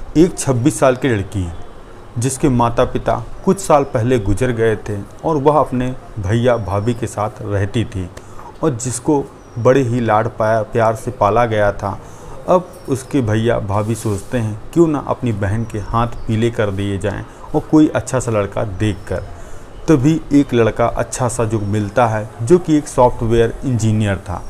एक 26 साल की लड़की जिसके माता पिता कुछ साल पहले गुजर गए थे और वह अपने भैया भाभी के साथ रहती थी और जिसको बड़े ही लाड पाया प्यार से पाला गया था। अब उसके भैया भाभी सोचते हैं क्यों ना अपनी बहन के हाथ पीले कर दिए जाएं और कोई अच्छा सा लड़का देखकर। तभी एक लड़का अच्छा सा जो मिलता है जो कि एक सॉफ्टवेयर इंजीनियर था।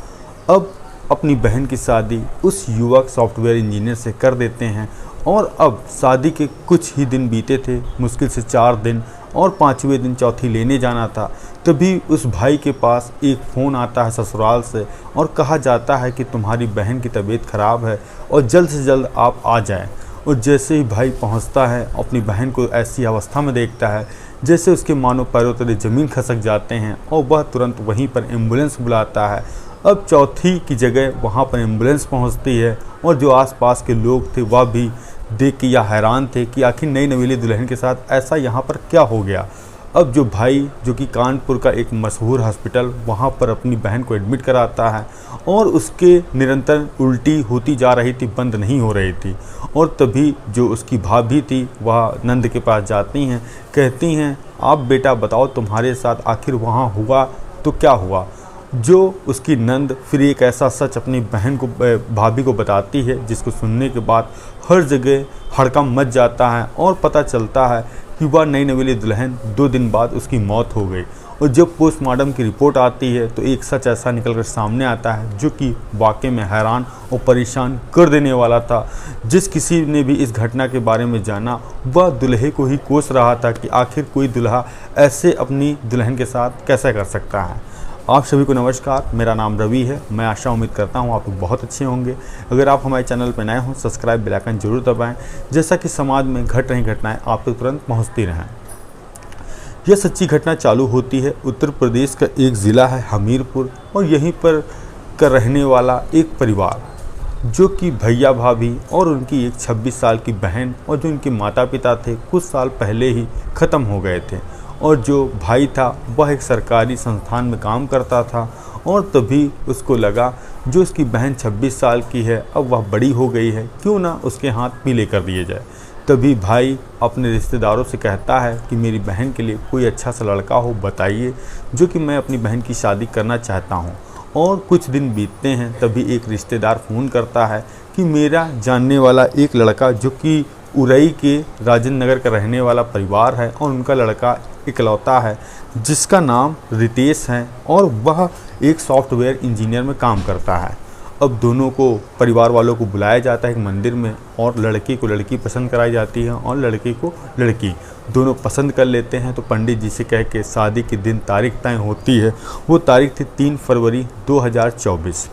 अब अपनी बहन की शादी उस युवक सॉफ्टवेयर इंजीनियर से कर देते हैं और अब शादी के कुछ ही दिन बीते थे, मुश्किल से 4 दिन, और 5वें दिन चौथी लेने जाना था। तभी उस भाई के पास एक फ़ोन आता है ससुराल से और कहा जाता है कि तुम्हारी बहन की तबीयत ख़राब है और जल्द से जल्द आप आ जाएं। और जैसे ही भाई पहुंचता है, अपनी बहन को ऐसी अवस्था में देखता है जैसे उसके मानो पैरों तले ज़मीन खसक जाते हैं और वह तुरंत वहीं पर एम्बुलेंस बुलाता है। अब चौथी की जगह वहाँ पर एम्बुलेंस पहुँचती है और जो आसपास के लोग थे वह भी देख के यह हैरान थे कि आखिर नई नवेली दुल्हन के साथ ऐसा यहाँ पर क्या हो गया। अब जो भाई जो कि कानपुर का एक मशहूर हॉस्पिटल वहाँ पर अपनी बहन को एडमिट कराता है और उसके निरंतर उल्टी होती जा रही थी, बंद नहीं हो रही थी। और तभी जो उसकी भाभी थी वह नंद के पास जाती हैं, कहती हैं आप बेटा बताओ तुम्हारे साथ आखिर वहाँ हुआ तो क्या हुआ। जो उसकी नंद फिर एक ऐसा सच अपनी बहन को भाभी को बताती है जिसको सुनने के बाद हर जगह हड़कंप मच जाता है और पता चलता है कि वह नई नवेली दुल्हन 2 दिन बाद उसकी मौत हो गई। और जब पोस्टमार्टम की रिपोर्ट आती है तो एक सच ऐसा निकलकर सामने आता है जो कि वाकई में हैरान और परेशान कर देने वाला था। जिस किसी ने भी इस घटना के बारे में जाना वह दुल्हे को ही कोस रहा था कि आखिर कोई दुल्हा ऐसे अपनी दुल्हन के साथ कैसे कर सकता है। आप सभी को नमस्कार, मेरा नाम रवि है। मैं आशा उम्मीद करता हूँ आप लोग बहुत अच्छे होंगे। अगर आप हमारे चैनल पर नए हों सब्सक्राइब बेल आइकन जरूर दबाएं, जैसा कि समाज में घट रही घटनाएं आप तक तुरंत पहुँचती रहें। यह सच्ची घटना चालू होती है उत्तर प्रदेश का एक ज़िला है हमीरपुर, और यहीं पर का रहने वाला एक परिवार जो कि भैया भाभी और उनकी एक 26 साल की बहन और जो उनके माता पिता थे कुछ साल पहले ही ख़त्म हो गए थे। और जो भाई था वह एक सरकारी संस्थान में काम करता था और तभी उसको लगा जो उसकी बहन 26 साल की है अब वह बड़ी हो गई है, क्यों ना उसके हाथ पीले कर दिए जाए। तभी भाई अपने रिश्तेदारों से कहता है कि मेरी बहन के लिए कोई अच्छा सा लड़का हो बताइए, जो कि मैं अपनी बहन की शादी करना चाहता हूँ। और कुछ दिन बीतते हैं, तभी एक रिश्तेदार फ़ोन करता है कि मेरा जानने वाला एक लड़का जो कि उरई के राजेंद्र नगर का रहने वाला परिवार है और उनका लड़का इकलौता है जिसका नाम रितेश है और वह एक सॉफ्टवेयर इंजीनियर में काम करता है। अब दोनों को परिवार वालों को बुलाया जाता है एक मंदिर में और लड़के को लड़की पसंद कराई जाती है और लड़के को लड़की। दोनों पसंद कर लेते हैं तो पंडित जी से कह के शादी के दिन तारीख तय होती है। वो तारीख थी 3 फरवरी 2024।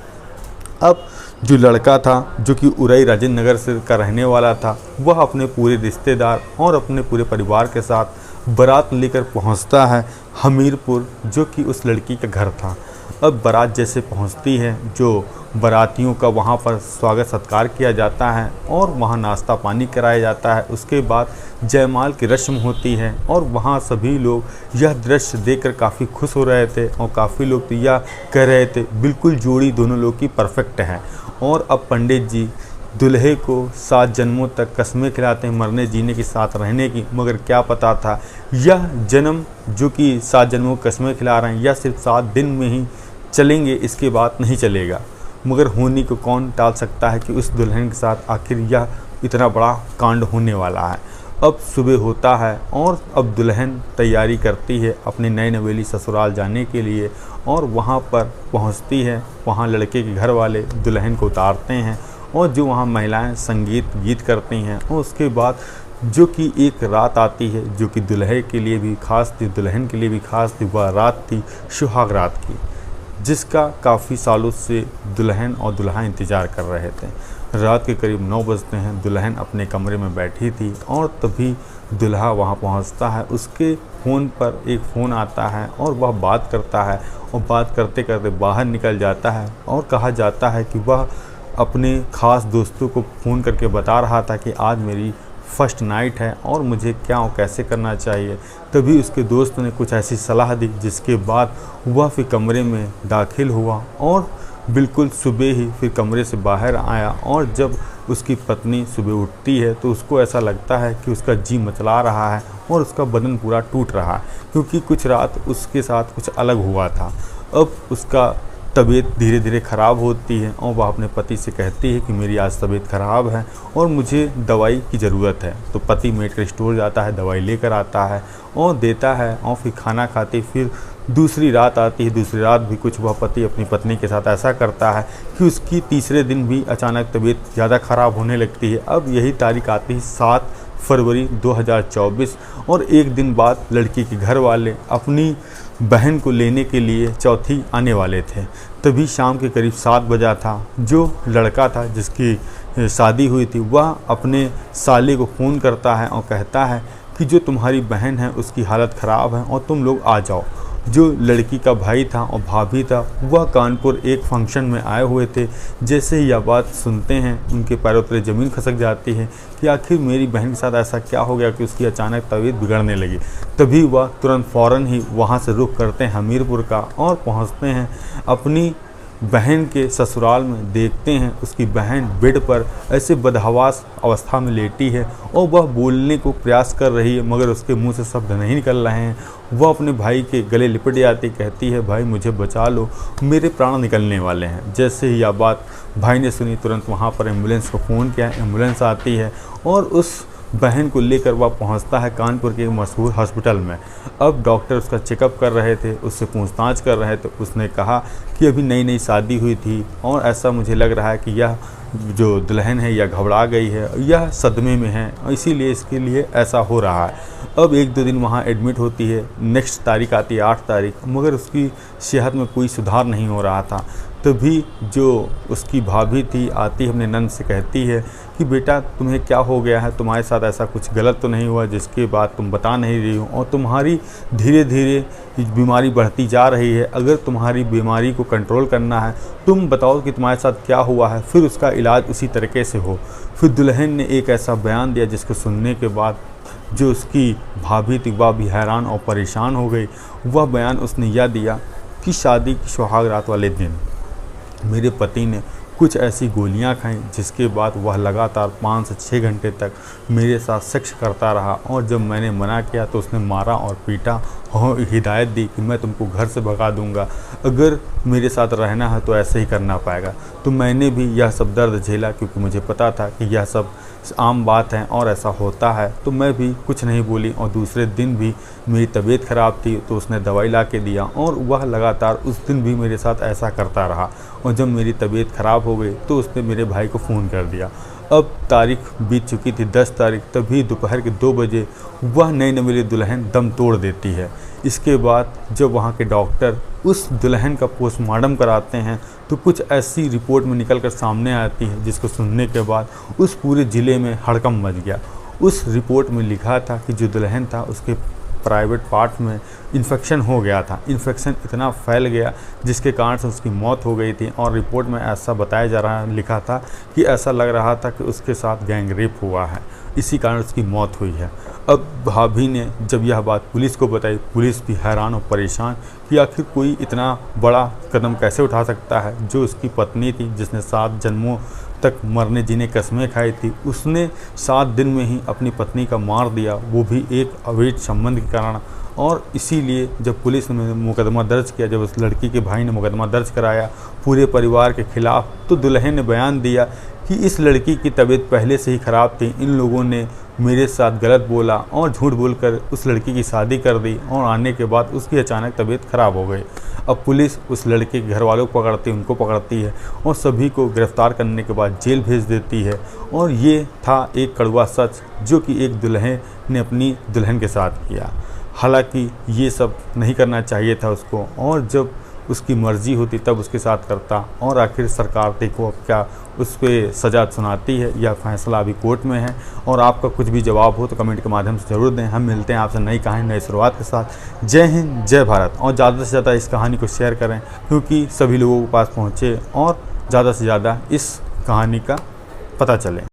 अब जो लड़का था जो कि उरई राजेंद्र नगर से का रहने वाला था वह अपने पूरे रिश्तेदार और अपने पूरे परिवार के साथ बारात लेकर पहुंचता है हमीरपुर, जो कि उस लड़की का घर था। अब बारात जैसे पहुंचती है, जो बारातियों का वहां पर स्वागत सत्कार किया जाता है और वहां नाश्ता पानी कराया जाता है। उसके बाद जयमाल की रस्म होती है और वहां सभी लोग यह दृश्य देखकर काफ़ी खुश हो रहे थे और काफ़ी लोग तो यह कह रहे थे बिल्कुल जोड़ी दोनों लोग की परफेक्ट है। और अब पंडित जी दुल्हे को 7 जन्मों तक कस्में खिलाते हैं मरने जीने के साथ रहने की, मगर क्या पता था यह जन्म जो कि 7 जन्मों को कस्में खिला रहे हैं यह सिर्फ 7 दिन में ही चलेंगे, इसके बाद नहीं चलेगा। मगर होने को कौन टाल सकता है कि उस दुल्हन के साथ आखिर यह इतना बड़ा कांड होने वाला है। अब सुबह होता है और अब दुल्हन तैयारी करती है अपने नए नवेली ससुराल जाने के लिए और वहाँ पर पहुँचती है। वहाँ लड़के के घर वाले दुल्हन को उतारते हैं और जो वहाँ महिलाएं संगीत गीत करती हैं और उसके बाद जो कि एक रात आती है जो कि दुल्हे के लिए भी खास थी, दुल्हन के लिए भी खास थी। वह रात थी सुहाग रात की, जिसका काफ़ी सालों से दुल्हन और दुल्हा इंतज़ार कर रहे थे। रात के करीब 9 बजते हैं, दुल्हन अपने कमरे में बैठी थी और तभी दुल्हा वहाँ पहुँचता है। उसके फ़ोन पर एक फ़ोन आता है और वह बात करता है और बात करते करते बाहर निकल जाता है और कहा जाता है कि वह अपने ख़ास दोस्तों को फ़ोन करके बता रहा था कि आज मेरी फर्स्ट नाइट है और मुझे क्या और कैसे करना चाहिए। तभी उसके दोस्त ने कुछ ऐसी सलाह दी जिसके बाद वह फिर कमरे में दाखिल हुआ और बिल्कुल सुबह ही फिर कमरे से बाहर आया और जब उसकी पत्नी सुबह उठती है तो उसको ऐसा लगता है कि उसका जी मचला रहा है और उसका बदन पूरा टूट रहा है, क्योंकि कुछ रात उसके साथ कुछ अलग हुआ था। अब उसका तबीयत धीरे धीरे ख़राब होती है और वह अपने पति से कहती है कि मेरी आज तबीयत ख़राब है और मुझे दवाई की ज़रूरत है। तो पति मेडिकल स्टोर जाता है, दवाई लेकर आता है और देता है और फिर खाना खाती। फिर दूसरी रात आती है, दूसरी रात भी कुछ वह पति अपनी पत्नी के साथ ऐसा करता है कि उसकी तीसरे दिन भी अचानक तबीयत ज़्यादा ख़राब होने लगती है। अब यही तारीख आती है 7 फरवरी 2024 और एक दिन बाद लड़की के घर वाले अपनी बहन को लेने के लिए चौथी आने वाले थे। तभी शाम के करीब 7 बजा था। जो लड़का था जिसकी शादी हुई थी वह अपने साले को फ़ोन करता है और कहता है कि जो तुम्हारी बहन है उसकी हालत ख़राब है और तुम लोग आ जाओ। जो लड़की का भाई था और भाभी था वह कानपुर एक फंक्शन में आए हुए थे। जैसे ही यह बात सुनते हैं उनके पैरों तले ज़मीन खसक जाती है कि आखिर मेरी बहन के साथ ऐसा क्या हो गया कि उसकी अचानक तबीयत बिगड़ने लगी। तभी वह तुरंत फ़ौरन ही वहाँ से रुख करते हैं हमीरपुर का और पहुँचते हैं अपनी बहन के ससुराल में। देखते हैं उसकी बहन बेड पर ऐसे बदहवास अवस्था में लेटी है और वह बोलने को प्रयास कर रही है मगर उसके मुंह से शब्द नहीं निकल रहे हैं। वह अपने भाई के गले लिपट जाती, कहती है भाई मुझे बचा लो, मेरे प्राण निकलने वाले हैं। जैसे ही यह बात भाई ने सुनी तुरंत वहाँ पर एम्बुलेंस को फ़ोन किया। एम्बुलेंस आती है और उस बहन को लेकर वह पहुंचता है कानपुर के मशहूर हॉस्पिटल में। अब डॉक्टर उसका चेकअप कर रहे थे, उससे पूछताछ कर रहे थे। उसने कहा कि अभी नई नई शादी हुई थी और ऐसा मुझे लग रहा है कि यह जो दुल्हन है यह घबरा गई है, यह सदमे में है, इसीलिए इसके लिए ऐसा हो रहा है। अब 1-2 दिन वहाँ एडमिट होती है। नेक्स्ट तारीख आती है 8 तारीख, मगर उसकी सेहत में कोई सुधार नहीं हो रहा था। तभी जो उसकी भाभी थी आती है अपने नंद से, कहती है कि बेटा तुम्हें क्या हो गया है, तुम्हारे साथ ऐसा कुछ गलत तो नहीं हुआ जिसके बाद तुम बता नहीं रही हो, और तुम्हारी धीरे धीरे बीमारी बढ़ती जा रही है। अगर तुम्हारी बीमारी को कंट्रोल करना है तुम बताओ कि तुम्हारे साथ क्या हुआ है, फिर उसका इलाज उसी तरीके से हो। फिर दुल्हन ने एक ऐसा बयान दिया जिसको सुनने के बाद जो उसकी भाभी थी वह भी हैरान और परेशान हो गई। वह बयान उसने यह दिया कि शादी की सुहाग रात वाले दिन मेरे पति ने कुछ ऐसी गोलियां खाईं जिसके बाद वह लगातार 5 से 6 घंटे तक मेरे साथ सेक्स करता रहा, और जब मैंने मना किया तो उसने मारा और पीटा और हिदायत दी कि मैं तुमको घर से भगा दूंगा, अगर मेरे साथ रहना है तो ऐसे ही करना पाएगा। तो मैंने भी यह सब दर्द झेला क्योंकि मुझे पता था कि यह सब आम बात है और ऐसा होता है, तो मैं भी कुछ नहीं बोली। और दूसरे दिन भी मेरी तबीयत ख़राब थी तो उसने दवाई ला के दिया और वह लगातार उस दिन भी मेरे साथ ऐसा करता रहा। और जब मेरी तबीयत ख़राब हो गई तो उसने मेरे भाई को फ़ोन कर दिया। अब तारीख बीत चुकी थी 10 तारीख, तभी दोपहर के 2 बजे वह नई नवेली दुल्हन दम तोड़ देती है। इसके बाद जब वहाँ के डॉक्टर उस दुल्हन का पोस्टमार्टम कराते हैं तो कुछ ऐसी रिपोर्ट में निकल कर सामने आती है जिसको सुनने के बाद उस पूरे ज़िले में हड़कंप मच गया। उस रिपोर्ट में लिखा था कि जो दुल्हन था उसके प्राइवेट पार्ट में इन्फेक्शन हो गया था। इन्फेक्शन इतना फैल गया जिसके कारण से उसकी मौत हो गई थी। और रिपोर्ट में ऐसा बताया जा रहा लिखा था कि ऐसा लग रहा था कि उसके साथ गैंग रेप हुआ है, इसी कारण उसकी मौत हुई है। अब भाभी ने जब यह बात पुलिस को बताई, पुलिस भी हैरान और परेशान कि आखिर कोई इतना बड़ा कदम कैसे उठा सकता है। जो उसकी पत्नी थी जिसने 7 जन्मों तक मरने जीने कसमें खाई थी, उसने 7 दिन में ही अपनी पत्नी का मार दिया, वो भी एक अवैध संबंध के कारण। और इसीलिए जब पुलिस ने मुकदमा दर्ज किया, जब उस लड़की के भाई ने मुकदमा दर्ज कराया पूरे परिवार के खिलाफ, तो दुल्हन ने बयान दिया कि इस लड़की की तबीयत पहले से ही ख़राब थी, इन लोगों ने मेरे साथ गलत बोला और झूठ बोलकर उस लड़की की शादी कर दी और आने के बाद उसकी अचानक तबीयत ख़राब हो गई। अब पुलिस उस लड़के के घर वालों को पकड़ती, उनको पकड़ती है और सभी को गिरफ्तार करने के बाद जेल भेज देती है। और ये था एक कड़वा सच जो कि एक दुल्हन ने अपनी दुल्हन के साथ किया। हालांकि ये सब नहीं करना चाहिए था उसको, और जब उसकी मर्ज़ी होती तब उसके साथ करता। और आखिर सरकार देखो अब क्या उस पर सज़ा सुनाती है, यह फैसला अभी कोर्ट में है। और आपका कुछ भी जवाब हो तो कमेंट के माध्यम से ज़रूर दें। हम मिलते हैं आपसे नई कहानी नई शुरुआत के साथ। जय हिंद, जय भारत। और ज़्यादा से ज़्यादा इस कहानी को शेयर करें क्योंकि सभी लोगों के पास पहुँचे और ज़्यादा से ज़्यादा इस कहानी का पता चले।